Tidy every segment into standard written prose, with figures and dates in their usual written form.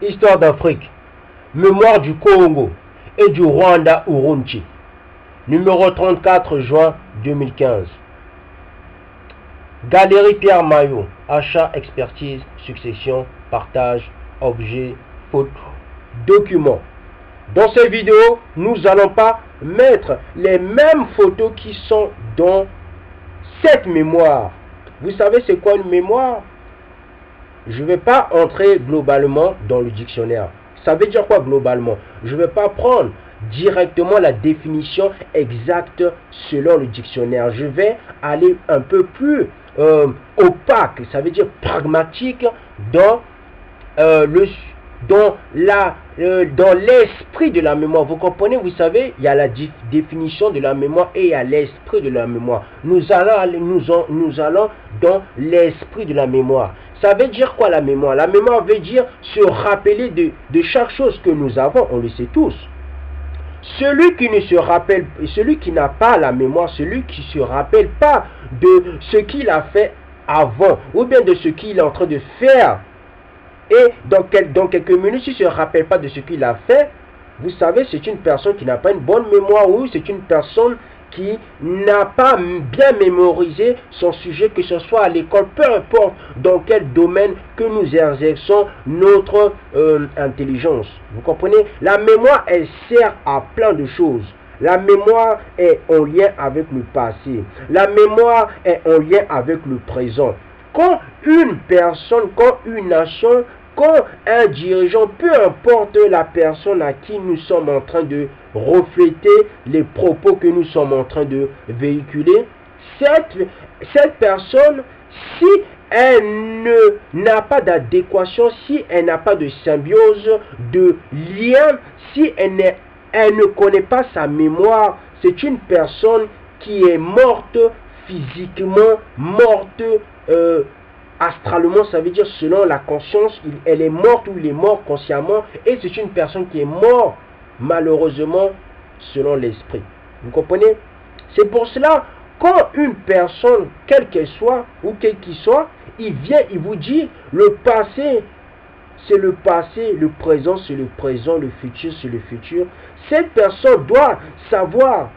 Histoire d'Afrique, mémoire du Congo et du Rwanda Urunchi. Numéro 34 juin 2015. Galerie Pierre Maillot, achat, expertise, succession, partage, objet, photo, documents. Dans cette vidéo, nous n'allons pas mettre les mêmes photos qui sont dans cette mémoire. Vous savez c'est quoi une mémoire? Je ne vais pas entrer globalement dans le dictionnaire. Ça veut dire quoi globalement? Je ne vais pas prendre directement la définition exacte selon le dictionnaire. Je vais aller un peu plus opaque, ça veut dire pragmatique dans l'esprit de la mémoire. Vous comprenez? Vous savez, il y a la définition de la mémoire et il y a l'esprit de la mémoire. Nous allons dans l'esprit de la mémoire. Ça veut dire quoi la mémoire? La mémoire veut dire se rappeler de chaque chose que nous avons, on le sait tous. Celui qui ne se rappelle, celui qui n'a pas la mémoire, celui qui ne se rappelle pas de ce qu'il a fait avant, ou bien de ce qu'il est en train de faire, et dans quelques minutes, s'il ne se rappelle pas de ce qu'il a fait, vous savez, c'est une personne qui n'a pas une bonne mémoire, ou c'est une personne qui n'a pas bien mémorisé son sujet, que ce soit à l'école, peu importe dans quel domaine que nous exerçons notre intelligence. Vous comprenez? La mémoire, elle sert à plein de choses. La mémoire est en lien avec le passé. La mémoire est en lien avec le présent. Quand une personne, quand une nation, quand un dirigeant, peu importe la personne à qui nous sommes en train de refléter les propos que nous sommes en train de véhiculer, cette personne, si elle n'a pas d'adéquation, si elle n'a pas de symbiose, de lien, si elle ne connaît pas sa mémoire, c'est une personne qui est morte physiquement, morte astralement, ça veut dire selon la conscience, elle est morte ou il est mort consciemment, et c'est une personne qui est morte malheureusement selon l'esprit. Vous comprenez? C'est pour cela, quand une personne, quelle qu'elle soit ou quel qu'il soit, il vient, il vous dit le passé, c'est le passé, le présent, c'est le présent, le futur, c'est le futur. Cette personne doit savoir,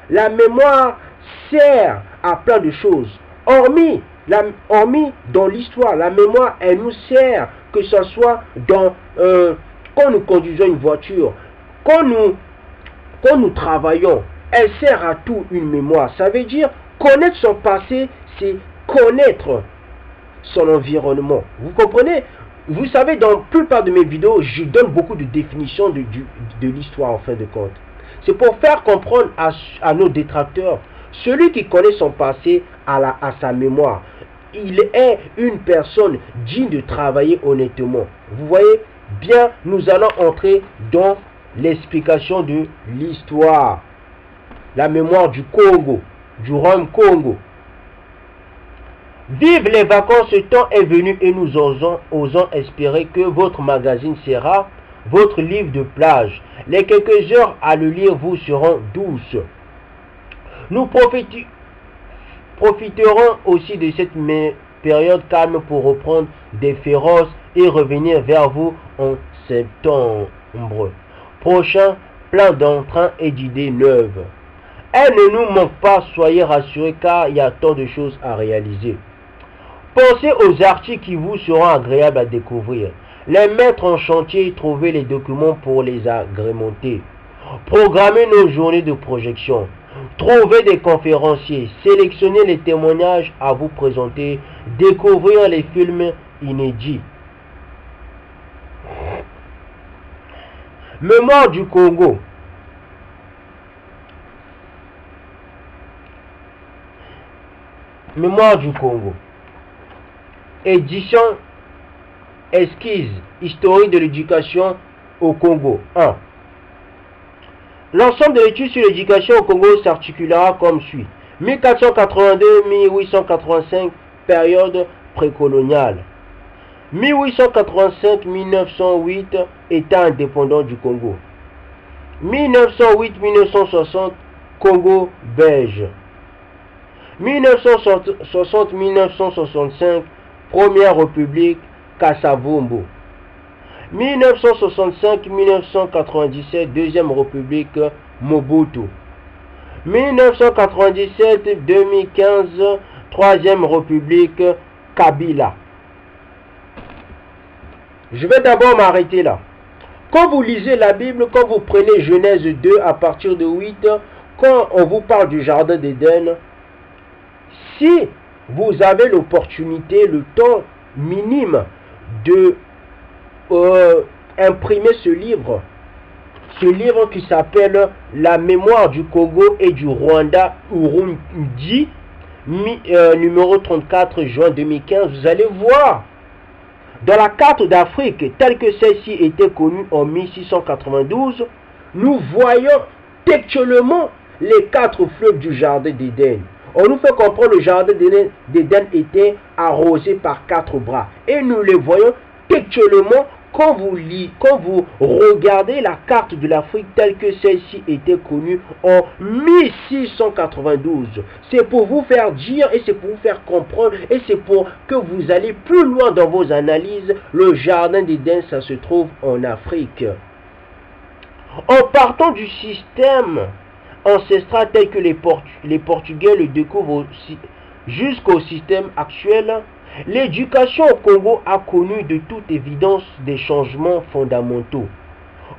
la mémoire sert à plein de choses, hormis dans l'histoire. La mémoire, elle nous sert, que ce soit quand nous conduisons une voiture, quand nous travaillons, elle sert à tout une mémoire. Ça veut dire connaître son passé, c'est connaître son environnement. Vous comprenez? Vous savez, dans la plupart de mes vidéos, je donne beaucoup de définitions de l'histoire en fin de compte. C'est pour faire comprendre à nos détracteurs, celui qui connaît son passé à sa mémoire, il est une personne digne de travailler honnêtement. Vous voyez bien, nous allons entrer dans l'explication de l'histoire. La mémoire du Congo, du Rhum Congo. Vive les vacances, ce temps est venu et nous osons espérer que votre magazine sera votre livre de plage. Les quelques heures à le lire vous seront douces. Nous profiterons aussi de cette période calme pour reprendre des féroces et revenir vers vous en septembre prochain, plein d'entrain et d'idées neuves. Elle ne nous manque pas, soyez rassurés, car il y a tant de choses à réaliser. Pensez aux articles qui vous seront agréables à découvrir. Les mettre en chantier et trouver les documents pour les agrémenter. Programmez nos journées de projection. Trouvez des conférenciers. Sélectionnez les témoignages à vous présenter. Découvrir les films inédits. Mémoire du Congo. Mémoire du Congo. Édition esquisse historique de l'éducation au Congo. 1. L'ensemble de l'étude sur l'éducation au Congo s'articulera comme suit. 1482-1885, période précoloniale. 1885-1908, État indépendant du Congo. 1908-1960, Congo belge. 1960-1965, Première République, Kassavombo. 1965-1997, Deuxième République, Mobutu. 1997-2015, Troisième République, Kabila. Je vais d'abord m'arrêter là. Quand vous lisez la Bible, quand vous prenez Genèse 2 à partir de 8, quand on vous parle du Jardin d'Éden, si vous avez l'opportunité, le temps minime de imprimer ce livre qui s'appelle La mémoire du Congo et du Rwanda, Urundi, numéro 34, juin 2015, vous allez voir, dans la carte d'Afrique, telle que celle-ci était connue en 1692, nous voyons textuellement les 4 fleuves du Jardin d'Éden. On nous fait comprendre que le Jardin d'Éden était arrosé par 4 bras. Et nous les voyons textuellement quand vous regardez la carte de l'Afrique telle que celle-ci était connue en 1692. C'est pour vous faire dire et c'est pour vous faire comprendre et c'est pour que vous allez plus loin dans vos analyses. Le Jardin d'Éden, ça se trouve en Afrique. En partant du système ancestral tel que les Portugais le découvrent jusqu'au système actuel, l'éducation au Congo a connu de toute évidence des changements fondamentaux.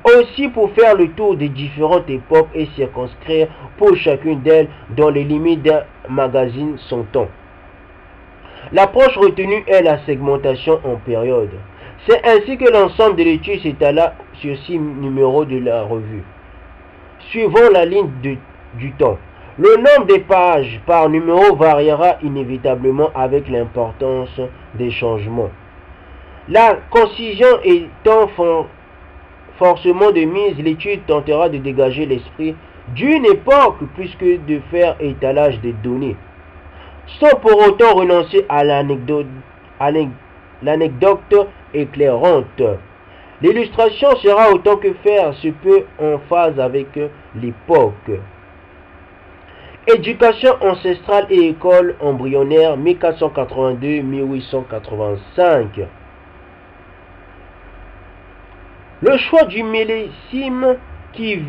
Aussi pour faire le tour des différentes époques et circonscrire pour chacune d'elles dans les limites d'un magazine son temps. L'approche retenue est la segmentation en périodes. C'est ainsi que l'ensemble de l'étude s'étala sur 6 numéros de la revue, suivant la ligne du temps. Le nombre des pages par numéro variera inévitablement avec l'importance des changements. La concision étant forcément de mise, l'étude tentera de dégager l'esprit d'une époque plus que de faire étalage des données, sans pour autant renoncer à l'anecdote éclairante. L'illustration sera autant que faire se peut en phase avec l'époque. Éducation ancestrale et école embryonnaire 1482-1885. Le choix du millésime qui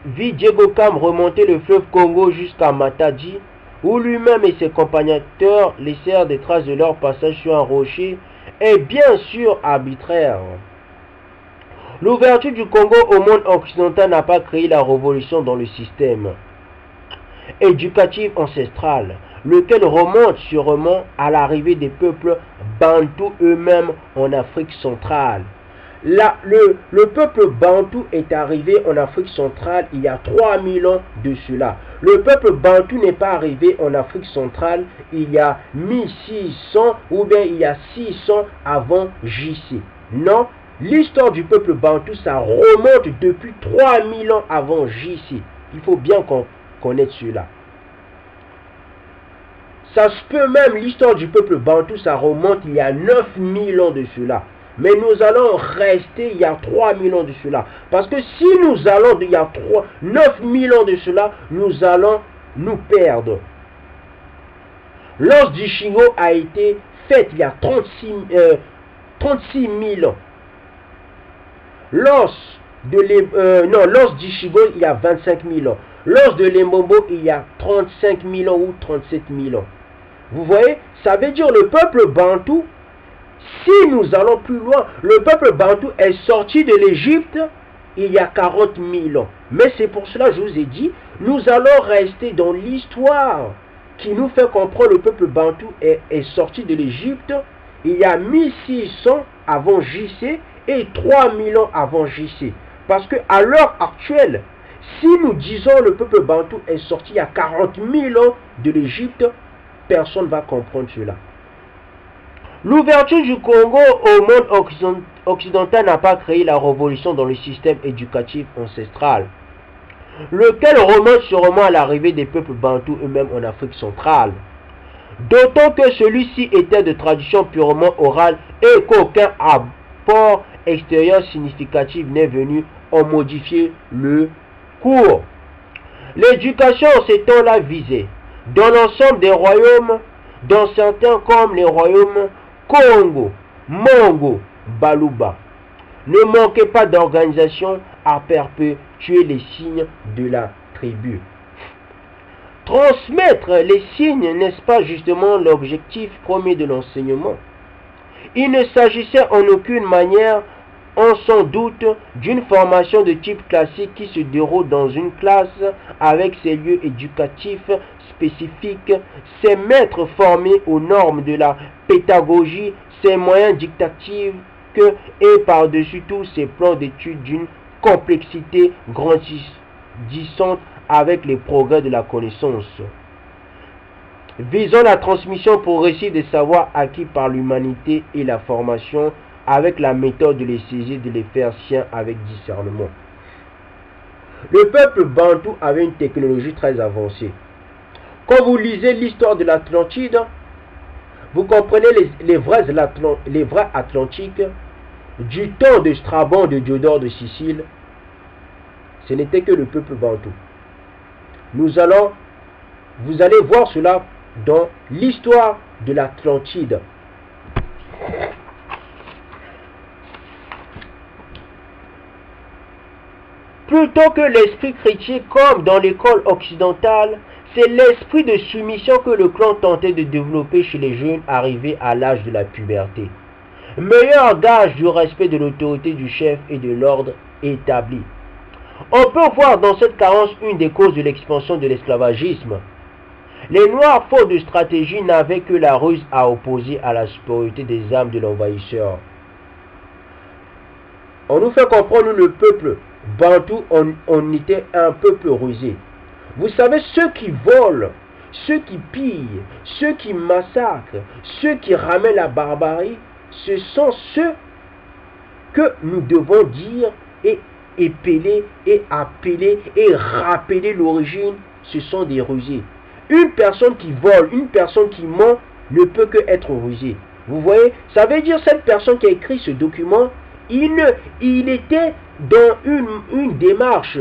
vit Diego Cam remonter le fleuve Congo jusqu'à Matadi, où lui-même et ses compagnons laissèrent des traces de leur passage sur un rocher, est bien sûr arbitraire. L'ouverture du Congo au monde occidental n'a pas créé la révolution dans le système éducatif ancestral, lequel remonte sûrement à l'arrivée des peuples bantous eux-mêmes en Afrique centrale. Le peuple bantou est arrivé en Afrique centrale il y a 3000 ans de cela. Le peuple bantou n'est pas arrivé en Afrique centrale il y a 1600 ou bien il y a 600 avant JC. Non, l'histoire du peuple bantou, ça remonte depuis 3000 ans avant JC. Il faut bien connaître cela. Ça se peut même, l'histoire du peuple bantou, ça remonte il y a 9000 ans de cela. Mais nous allons rester il y a 3000 ans de cela. Parce que si nous allons il y a 9000 ans de cela, nous allons nous perdre. L'os du Shingo a été faite il y a 36 000 ans. L'os du Shingo il y a 25 000 ans. L'os de l'Embombo il y a 35 000 ans ou 37 000 ans. Vous voyez, ça veut dire le peuple bantou. Si nous allons plus loin, le peuple bantou est sorti de l'Égypte il y a 40 000 ans. Mais c'est pour cela que je vous ai dit, nous allons rester dans l'histoire qui nous fait comprendre le peuple bantou est sorti de l'Égypte il y a 1600 avant JC et 3000 ans avant JC. Parce qu'à l'heure actuelle, si nous disons le peuple bantou est sorti il y a 40 000 ans de l'Égypte, personne ne va comprendre cela. L'ouverture du Congo au monde occidental n'a pas créé la révolution dans le système éducatif ancestral, lequel remonte sûrement à l'arrivée des peuples bantous eux-mêmes en Afrique centrale. D'autant que celui-ci était de tradition purement orale et qu'aucun apport extérieur significatif n'est venu en modifier le cours. L'éducation en ces temps-là visée, dans l'ensemble des royaumes, dans certains comme les royaumes Congo, Mongo, Baluba. Ne manquez pas d'organisation à perpétuer les signes de la tribu. Transmettre les signes, n'est-ce pas justement l'objectif premier de l'enseignement? Il ne s'agissait en aucune manière, sans doute, d'une formation de type classique qui se déroule dans une classe avec ses lieux éducatifs spécifiques, ses maîtres formés aux normes de la pédagogie, ses moyens dictatifs et par-dessus tout ses plans d'études d'une complexité grandissante avec les progrès de la connaissance. Visons la transmission progressive des savoirs acquis par l'humanité et la formation avec la méthode de les saisir, de les faire siens avec discernement. Le peuple bantou avait une technologie très avancée. Quand vous lisez l'histoire de l'Atlantide, vous comprenez les vrais Atlantiques du temps de Strabon, de Diodore de Sicile. Ce n'était que le peuple bantou. Vous allez voir cela dans l'histoire de l'Atlantide. Plutôt que l'esprit critique comme dans l'école occidentale, c'est l'esprit de soumission que le clan tentait de développer chez les jeunes arrivés à l'âge de la puberté. Meilleur gage du respect de l'autorité du chef et de l'ordre établi. On peut voir dans cette carence une des causes de l'expansion de l'esclavagisme. Les Noirs, faute de stratégie, n'avaient que la ruse à opposer à la supériorité des armes de l'envahisseur. On nous fait comprendre, nous, le peuple bantou, on était un peuple rusé. Vous savez, ceux qui volent, ceux qui pillent, ceux qui massacrent, ceux qui ramènent la barbarie, ce sont ceux que nous devons dire et épeler et appeler et rappeler l'origine. Ce sont des rusés. Une personne qui vole, une personne qui ment ne peut que être rusée. Vous voyez, ça veut dire cette personne qui a écrit ce document, il était dans une démarche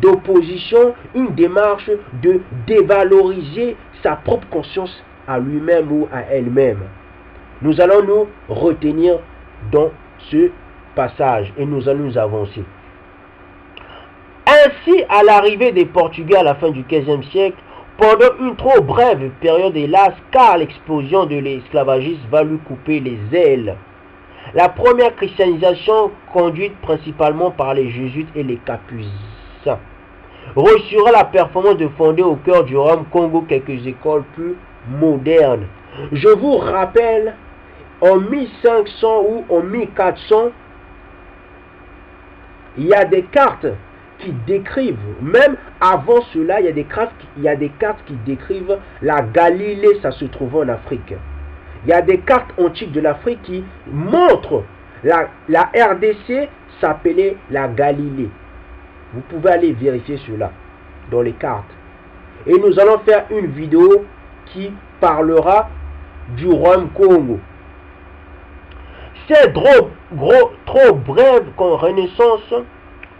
d'opposition, une démarche de dévaloriser sa propre conscience à lui-même ou à elle-même. Nous allons nous retenir dans ce passage et nous allons nous avancer. Ainsi, à l'arrivée des Portugais à la fin du XVe siècle, pendant une trop brève période hélas, car l'explosion de l'esclavagisme va lui couper les ailes. La première christianisation, conduite principalement par les jésuites et les capucins, reçura la performance de fonder au cœur du royaume Congo quelques écoles plus modernes. Je vous rappelle, en 1500 ou en 1400, il y a des cartes qui décrivent, même avant cela, il y a des cartes qui décrivent la Galilée, ça se trouve en Afrique. Il y a des cartes antiques de l'Afrique qui montrent la RDC s'appelait la Galilée. Vous pouvez aller vérifier cela dans les cartes. Et nous allons faire une vidéo qui parlera du royaume Congo. Cette trop brève renaissance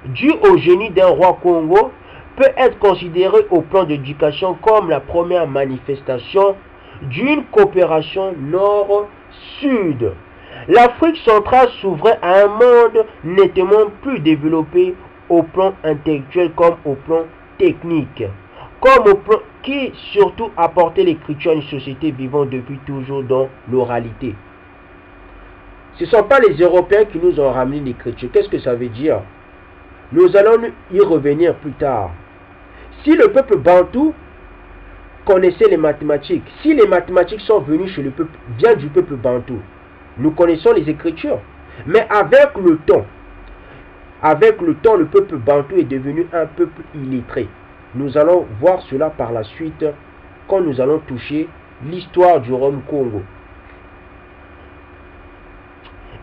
due au génie d'un roi Congo peut être considérée au plan d'éducation comme la première manifestation d'une coopération nord-sud. L'Afrique centrale s'ouvrait à un monde nettement plus développé au plan intellectuel comme au plan technique, comme au plan qui surtout apportait l'écriture à une société vivant depuis toujours dans l'oralité. Ce ne sont pas les Européens qui nous ont ramené l'écriture. Qu'est-ce que ça veut dire? Nous allons y revenir plus tard. Si le peuple bantou connaissait les mathématiques, si les mathématiques sont venues chez le peuple, viennent du peuple bantou, nous connaissons les écritures. Mais avec le temps, le peuple bantou est devenu un peuple illettré. Nous allons voir cela par la suite quand nous allons toucher l'histoire du royaume Congo.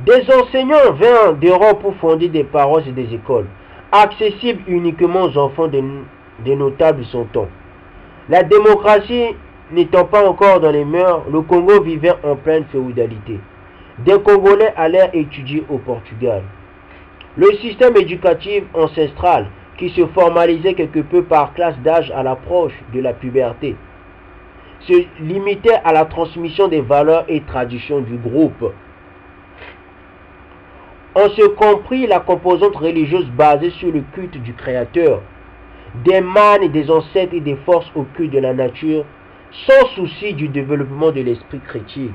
Des enseignants vinrent d'Europe pour fonder des paroisses et des écoles, accessibles uniquement aux enfants des notables de son temps. La démocratie n'étant pas encore dans les mœurs, le Congo vivait en pleine féodalité. Des Congolais allèrent étudier au Portugal. Le système éducatif ancestral, qui se formalisait quelque peu par classe d'âge à l'approche de la puberté, se limitait à la transmission des valeurs et traditions du groupe. On se comprit la composante religieuse basée sur le culte du Créateur, des mânes et des ancêtres et des forces occultes de la nature, sans souci du développement de l'esprit critique.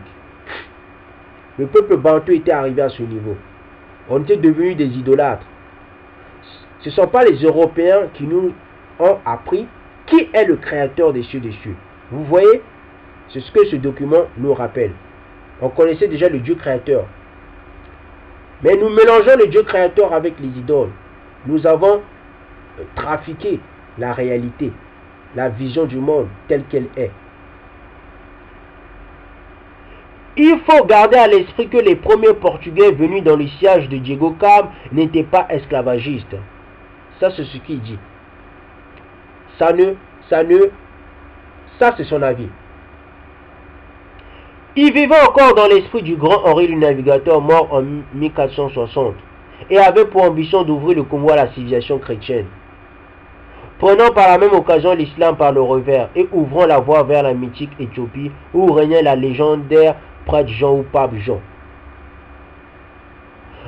Le peuple bantou était arrivé à ce niveau. On était devenus des idolâtres. Ce ne sont pas les Européens qui nous ont appris qui est le créateur des cieux des cieux. Vous voyez, c'est ce que ce document nous rappelle. On connaissait déjà le Dieu créateur. Mais nous mélangeons le Dieu créateur avec les idoles. Nous avons trafiqué la réalité, la vision du monde telle qu'elle est. Il faut garder à l'esprit que les premiers Portugais venus dans le siège de Diego Cam n'étaient pas esclavagistes. Ça, c'est ce qu'il dit. Ça, c'est son avis. Il vivait encore dans l'esprit du grand Henri le Navigateur, mort en 1460, et avait pour ambition d'ouvrir le Congo à la civilisation chrétienne, prenant par la même occasion l'islam par le revers et ouvrant la voie vers la mythique Éthiopie où régnait la légendaire prêtre Jean ou pape Jean.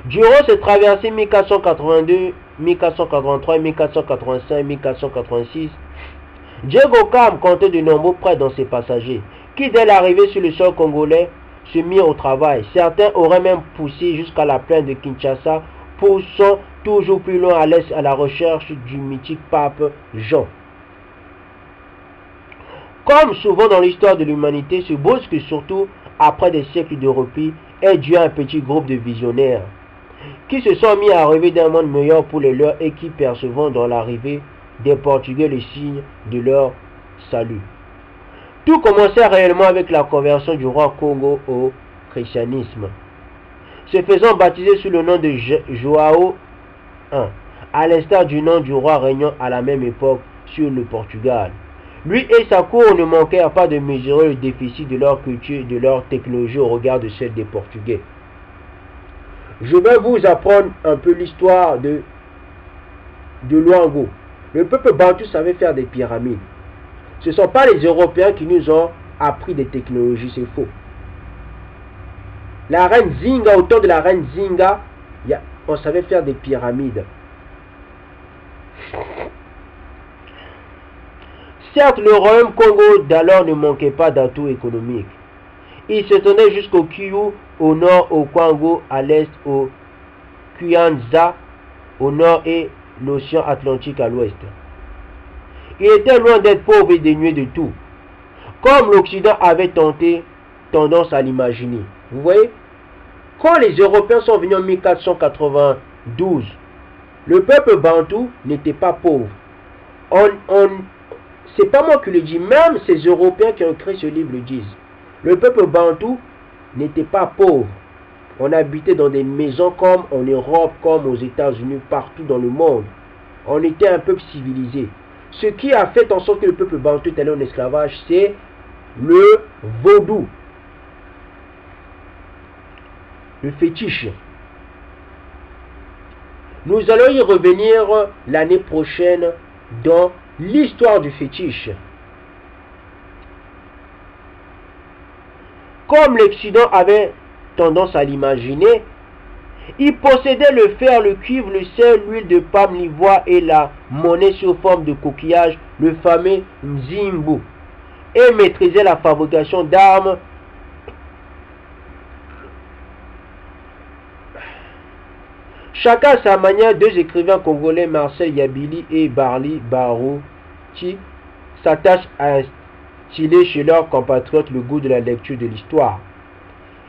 Durant cette traversée 1482, 1483, 1485, 1486, Diego Cam comptait de nombreux prêtres dans ses passagers, qui dès l'arrivée sur le sol congolais se mirent au travail. Certains auraient même poussé jusqu'à la plaine de Kinshasa, poussant toujours plus loin à l'est à la recherche du mythique pape Jean. Comme souvent dans l'histoire de l'humanité, ce brusque, surtout après des siècles de repli, est dû à un petit groupe de visionnaires qui se sont mis à rêver d'un monde meilleur pour les leurs et qui percevant dans l'arrivée des Portugais le signe de leur salut. Tout commençait réellement avec la conversion du roi Congo au christianisme, se faisant baptiser sous le nom de João I, à l'instar du nom du roi régnant à la même époque sur le Portugal. Lui et sa cour ne manquèrent pas de mesurer le déficit de leur culture et de leur technologie au regard de celle des Portugais. Je vais vous apprendre un peu l'histoire de Luango. Le peuple bantou savait faire des pyramides. Ce ne sont pas les Européens qui nous ont appris des technologies, c'est faux. La reine Zinga, au temps de la reine Zinga, on savait faire des pyramides. Certes, le royaume Congo d'alors ne manquait pas d'atouts économiques. Il s'étendait jusqu'au Kivu, au nord, au Kwango, à l'est, au Kwanza, au nord et l'océan Atlantique à l'ouest. Il était loin d'être pauvre et dénué de tout, comme l'Occident avait tendance à l'imaginer. Vous voyez, quand les Européens sont venus en 1492, le peuple bantou n'était pas pauvre. C'est pas moi qui le dis, même ces Européens qui ont écrit ce livre le disent. Le peuple bantou n'était pas pauvre. On habitait dans des maisons comme en Europe, comme aux États-Unis, partout dans le monde. On était un peuple civilisé. Ce qui a fait en sorte que le peuple bantou est allé en esclavage, c'est le vaudou, le fétiche. Nous allons y revenir l'année prochaine dans l'histoire du fétiche. Comme l'Occident avait tendance à l'imaginer, il possédait le fer, le cuivre, le sel, l'huile de palme, l'ivoire et la monnaie sous forme de coquillage, le fameux Mzimbu, et maîtrisait la fabrication d'armes. Chacun à sa manière, deux écrivains congolais, Marcel Yabili et Barli Barouti, s'attachent à instiller chez leurs compatriotes le goût de la lecture de l'histoire.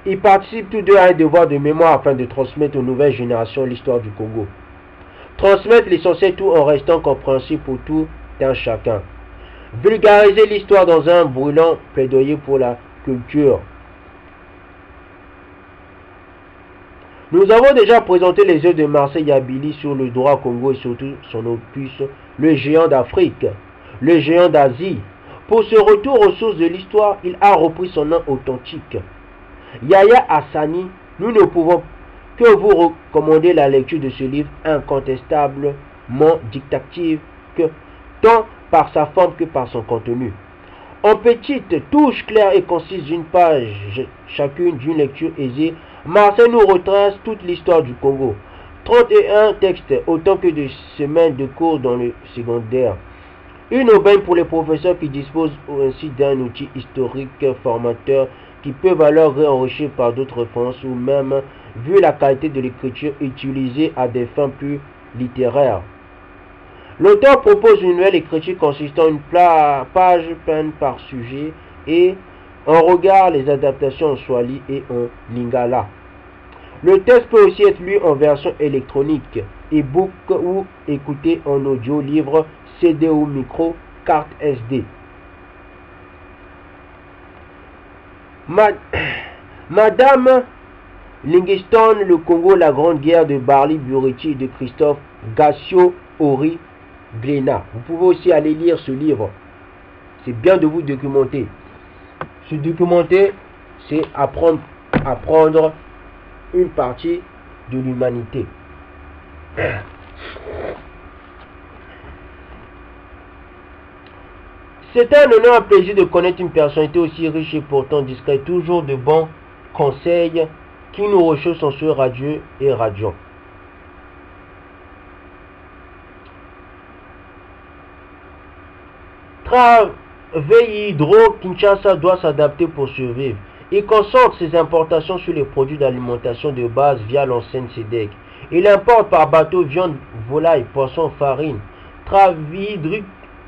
Ils participent tous deux à un devoir de mémoire afin de transmettre aux nouvelles générations l'histoire du Congo. Transmettre l'essentiel tout en restant compréhensible pour tout un chacun. Vulgariser l'histoire dans un brûlant plaidoyer pour la culture. Nous avons déjà présenté les œuvres de Marcel Yabili sur le droit Congo et surtout son opus Le géant d'Afrique, le géant d'Asie. Pour ce retour aux sources de l'histoire, il a repris son nom authentique. Yaya Hassani, nous ne pouvons que vous recommander la lecture de ce livre incontestablement dictatif, tant par sa forme que par son contenu. En petites touches claires et concises d'une page chacune, d'une lecture aisée, Marcel nous retrace toute l'histoire du Congo, 31 textes, autant que de semaines de cours dans le secondaire. Une aubaine pour les professeurs qui disposent ainsi d'un outil historique formateur qui peuvent alors réenrichir par d'autres références ou même, vu la qualité de l'écriture, utilisée à des fins plus littéraires. L'auteur propose une nouvelle écriture consistant en une page peine par sujet et en regard les adaptations en Swahili et en Lingala. Le texte peut aussi être lu en version électronique, e-book ou écouté en audio, livre, CD ou micro, carte SD. Madame Livingstone, le Congo, la Grande Guerre de Barley Buriti de Christophe Gassio-Ori Glena. Vous pouvez aussi aller lire ce livre. C'est bien de vous documenter. Se documenter, c'est apprendre une partie de l'humanité. C'est un honneur, un plaisir de connaître une personnalité aussi riche et pourtant discrète, toujours de bons conseils qui nous rechaussent en ce radieux et radiant. Hydro-Kinshasa doit s'adapter pour survivre. Il concentre ses importations sur les produits d'alimentation de base via l'enseigne SEDEC. Il importe par bateau viande, volaille, poisson, farine.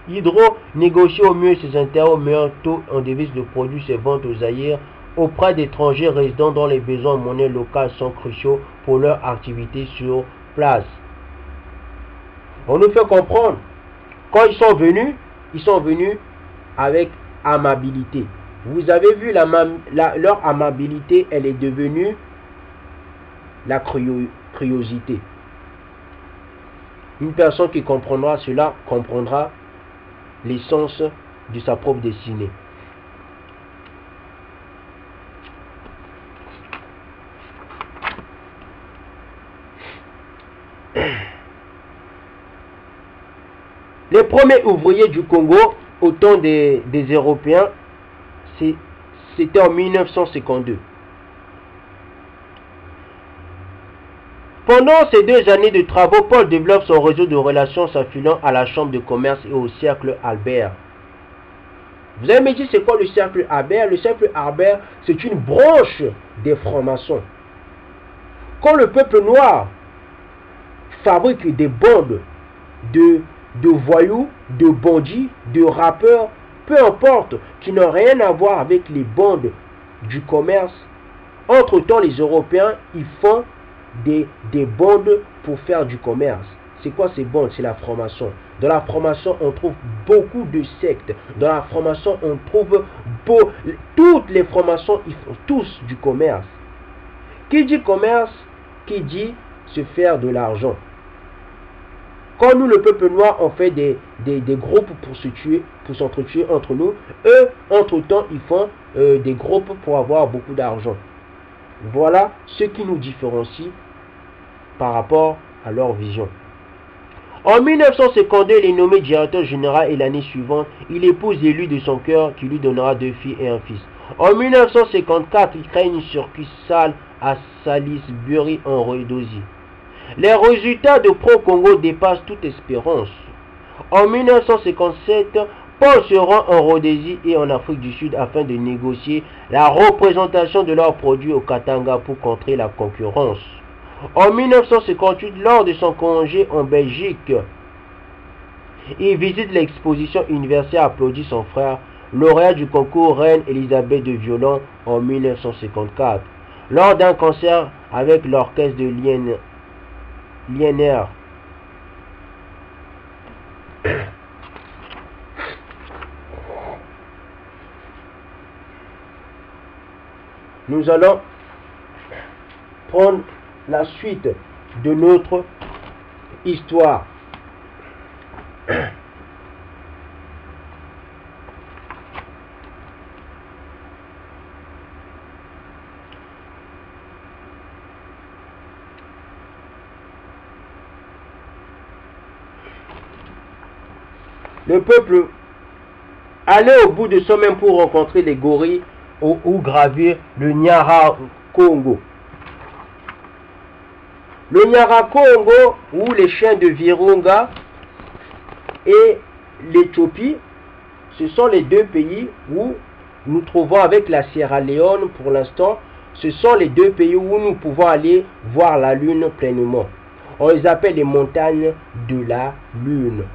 Hydro négocie au mieux ses intérêts au meilleur taux en devise de produits ses ventes aux ailleurs auprès d'étrangers résidents dont les besoins en monnaie locale sont cruciaux pour leur activité sur place. On nous fait comprendre, quand ils sont venus avec amabilité. Vous avez vu leur amabilité, elle est devenue la curiosité. Une personne qui comprendra cela comprendra l'essence de sa propre destinée. Les premiers ouvriers du Congo, au temps des Européens, c'était en 1952. Pendant ces 2 années de travaux, Paul développe son réseau de relations s'affilant à la Chambre de commerce et au Cercle Albert. Vous avez me dit c'est quoi le Cercle Albert? Le Cercle Albert, c'est une branche des francs-maçons. Quand le peuple noir fabrique des bandes de voyous, de bandits, de rappeurs, peu importe, qui n'ont rien à voir avec les bandes du commerce, entre-temps les Européens, ils font des bandes pour faire du commerce. C'est quoi ces bandes? C'est la franc-maçon. Dans la franc-maçon, on trouve beaucoup de sectes. Dans la franc-maçon, on trouve toutes les francs-maçons, ils font tous du commerce. Qui dit commerce? Qui dit se faire de l'argent? Quand nous, le peuple noir, on fait des groupes pour se tuer, pour s'entretuer entre nous, eux, entre-temps, ils font des groupes pour avoir beaucoup d'argent. Voilà ce qui nous différencie par rapport à leur vision. En 1952, il est nommé directeur général et l'année suivante, il épouse l'élu de son cœur qui lui donnera 2 filles et un fils. En 1954, il crée une succursale à Salisbury en Rhodésie. Les résultats de Pro-Congo dépassent toute espérance. En 1957, Paul se rend en Rhodésie et en Afrique du Sud afin de négocier la représentation de leurs produits au Katanga pour contrer la concurrence. En 1958, lors de son congé en Belgique, il visite l'exposition universelle, applaudit son frère, lauréat du concours Reine Elisabeth de violon en 1954, lors d'un concert avec l'orchestre de Liénère. Nous allons prendre la suite de notre histoire. Le peuple allait au bout de soi-même pour rencontrer les gorilles ou gravir le Nyara Congo. Le Nyiragongo ou les chiens de Virunga et l'Éthiopie, ce sont les deux pays où nous trouvons avec la Sierra Leone pour l'instant. Ce sont les deux pays où nous pouvons aller voir la Lune pleinement. On les appelle les montagnes de la Lune.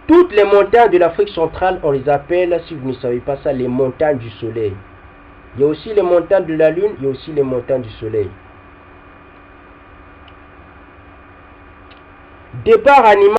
Toutes les montagnes de l'Afrique centrale, on les appelle, si vous ne savez pas ça, les montagnes du soleil. Il y a aussi les montagnes de la Lune, il y a aussi les montagnes du soleil. Départ animal.